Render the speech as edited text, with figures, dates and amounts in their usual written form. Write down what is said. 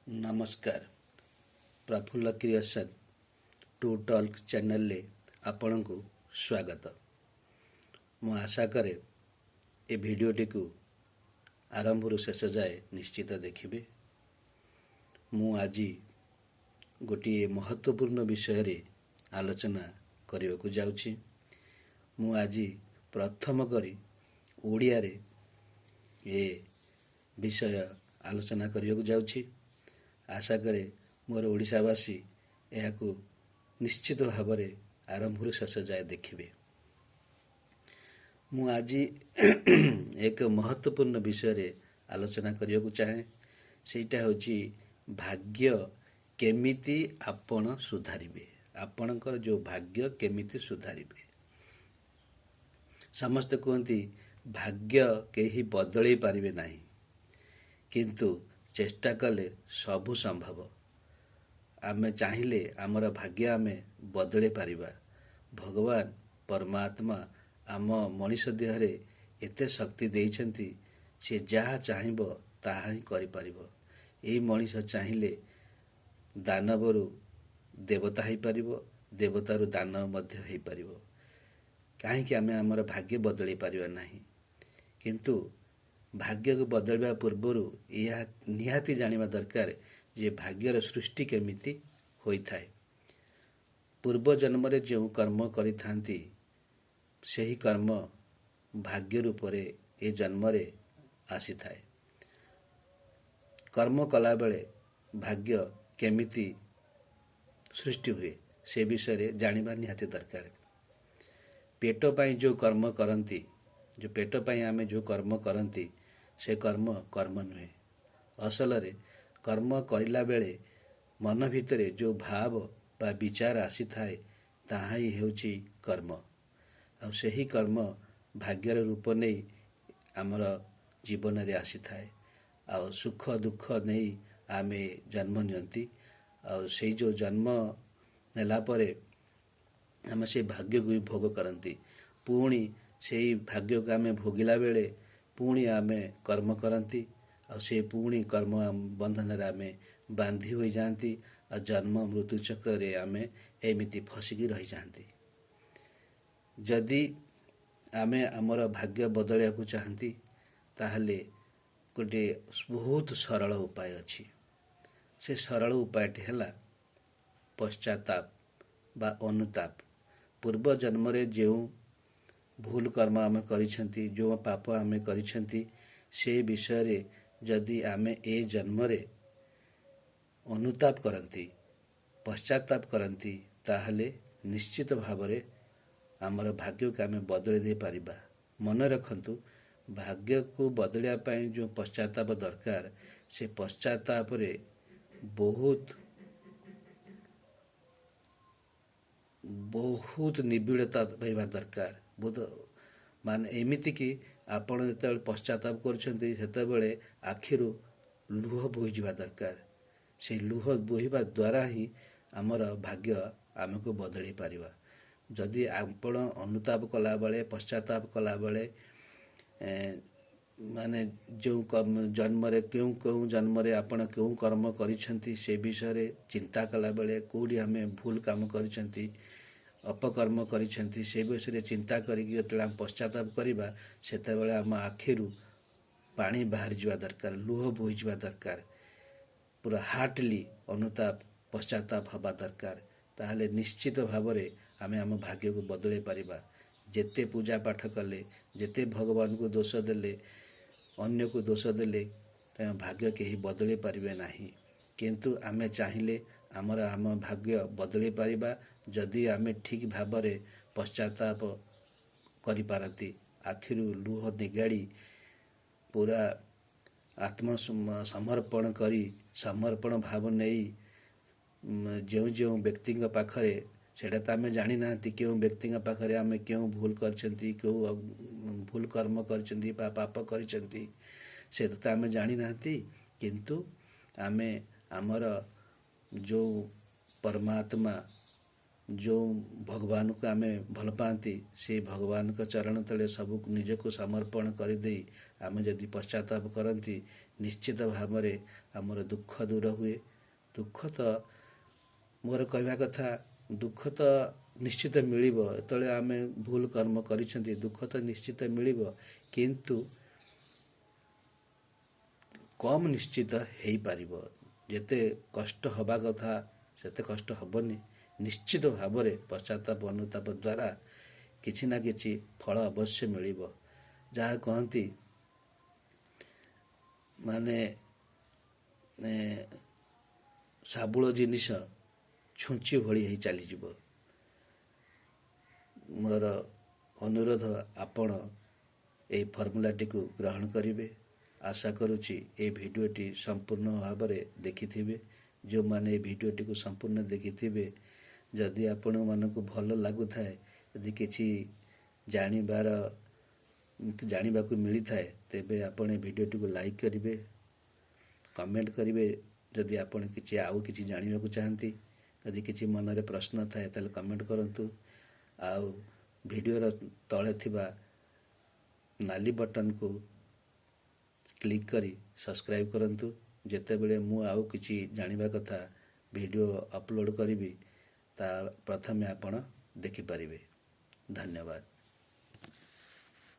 नमस्कार। Prafulla creation to talk channel आपण को स्वागत। मु आशा करे ए भिडियोटी को आरंभ शेष जाए निश्चित देखिए। मु आज गोटे महत्वपूर्ण विषय रे आलोचना करने को जाऊँगी। मु आज प्रथम करी ओडिया रे ये विषय आलोचना करने को जाऊँगी। आशा करे मोर ओडिशावासी यह निश्चित भाव में आरंभ शेष जाए देखिए। मु आज एक महत्वपूर्ण विषय रे आलोचना करने को चाहे, सेटा होची भाग्य केमिति आपण सुधारिबे। आपणकर जो भाग्य केमिति सुधारिबे। समस्त कहती भाग्य केही बदलई पारिबे नाही, किंतु चेष्टा कले सबु संभव। आमे चाहिए आमर भाग्य आमे बदले पारिबा। भगवान परमात्मा आम मनीष देहरे एते शक्ति देइछन्ति, से जहाँ चाहिब ताहा ही करि पारिबो। एई मनीष चाहिए दानवरु देवता हो पारिबो, देवतारु दानव मध्य हो पारिबो। काहेकि आमे आमर भाग्य बदले पारिबा नाही। किंतु भाग्य को बदलवा पूर्वर यह निहाती जानिबा दरकार जे भाग्यर सृष्टि केमिति होइथाए। पूर्व जन्म रे जो कर्म करिथांती सेही कर्म भाग्य रूपरे ए जन्म रे आसीथाए। कर्म कला बेले भाग्य केमिति सृष्टि हुए से विषय रे जानिबा निहाती दरकार। पेट पाई जो कर्म करंती, जो पेट पाई आमे जो कर्म करंती से कर्म कर्म नुहे। असल रे कर्म करला बेले मन भितरे जो भाव बा विचार आसी थाए ताहा ही हेउची कर्म। आ सेही कर्म भाग्यर रूप नहीं आमर जीवन रे आसी थाए। आ सुख दुख नहीं आमे जन्म नियंती। आ से जो जन्म नेला परे आमे से भाग्य को भोग करती। पुणी से भाग्य को आमे भोगिला बेले पुणी आमे कर्म करती। और से पुणी कर्म बंधन रे आमे बांधी हो जाती। और जन्म मृत्यु चक्र रे आमे एमिति फसिकी रही जाती। जदि आमे आमर भाग्य बदलिया को चाहती ताहले गोटे बहुत सरल उपाय अच्छी। से सरल उपायटी है पश्चाताप बा अनुताप। पूर्व जन्म रे जो भूल कर्म आमे करिछंती, जो पाप आमे करिछंती, से विषय रे जदि आमे ए जन्म रे अनुताप करंती, पश्चाताप करंती, ताहले निश्चित भाव रे आमर भाग्य को आमे बदले दे पारिबा। मन रखंतु, भाग्य को बदलिया पाई जो पश्चाताप दरकार, से पश्चाताप रे बहुत निबिड़ता रहा दरकार। बहुत मान एमिति कि आपण जो पश्चाताप करते आखिरु लुह बोहीजा दरकार। से लुह बोहिबा द्वारा ही आमर भाग्य आमको बदल पारिबा। जदि आपण अनुताप कला बेले पश्चाताप कला बेले माने जो जन्म रे क्यों जन्म रे आपण क्यों कर्म करिसेंती से विषय रे चिंता कला बेले कोडी हमें भूल काम करिसेंती, अपकर्म करिसेंती, से विषय चिंता करिक पश्चाताप करवा सेतेबेले आम आखिरु पानी बाहर जावा दरकार, लुह बोही जावा दरकार। पूरा हार्टली अनुताप पश्चाताप हवा दरकार। ताहले निश्चित भाव में आमे आम भाग्य को बदले पारिबा। जेते पूजा पाठ कले, जेते भगवान को दोष देले, अन्य को दोष देले, भाग्य कहीं बदले पारिबे नाही। किंतु आमे चाहिए आमर आम भाग्य बदले पारिबा जदि आमे ठीक भाव में पश्चाताप करि पारती, आखिरु लुह निगाड़ी पूरा आत्म समर्पण करी समर्पण भाव नहीं जो जो व्यक्ति पाखरे सेटा तो आमे जानी ना क्यों व्यक्ति पाखरे आमे क्यों भूल करछंती, क्यों भूल कर्म करछंती बा पाप करछंती, से तो आमे जानी ना। किंतु आमे आमर जो परमात्मा जो भगवान को आमे भल पाती, से भगवान का चरण तले सब निज को समर्पण कर दे आमे जदि पश्चाताप करती निश्चित भाव में आमर दुख दूर हुए। दुख तो मोर कहवा कथा दुख तो निश्चित मिलिब जेतले आमे भूल कर्म करिसेंती दुख तो निश्चित मिलिब किंतु कम निश्चित हो पारिबो। जेते कष्ट हवा कथा सेते कष्ट हबनी। निश्चित भाव में पश्चाताप अनुताप द्वारा किछि ना किछि फल अवश्य मिलिब। जहाँ कहती माने साबुल जिनिस छुंची भली ही चलीज। मोर अनुरोध आपण ए फर्मुलाटी को ग्रहण करेंगे। आशा करुच्ची ए भिडियोटी संपूर्ण भाव में देखिथिबे। जो माने भिडियोटी को संपूर्ण देखिथिबे जदि आपण मानकु भल लागुथाए यदि किछि जानिबाकु मिली थाए तेबे आपण भिडियोटी को लाइक करिवे कमेंट करिवे। जदि आपण किछि आउ किछि जानिबाकु चाहंती यदि किछि मन रे प्रश्न थाए ताले कमेंट करंतु। आउ भिडियोर तले थिबा नाली बटन को क्लिक करी सब्सक्राइब करंतु। जेतेबेले मु आउ किछि जानिबा कथा वीडियो अपलोड करिवि ता प्रथमे आपण देखि परिबे। धन्यवाद।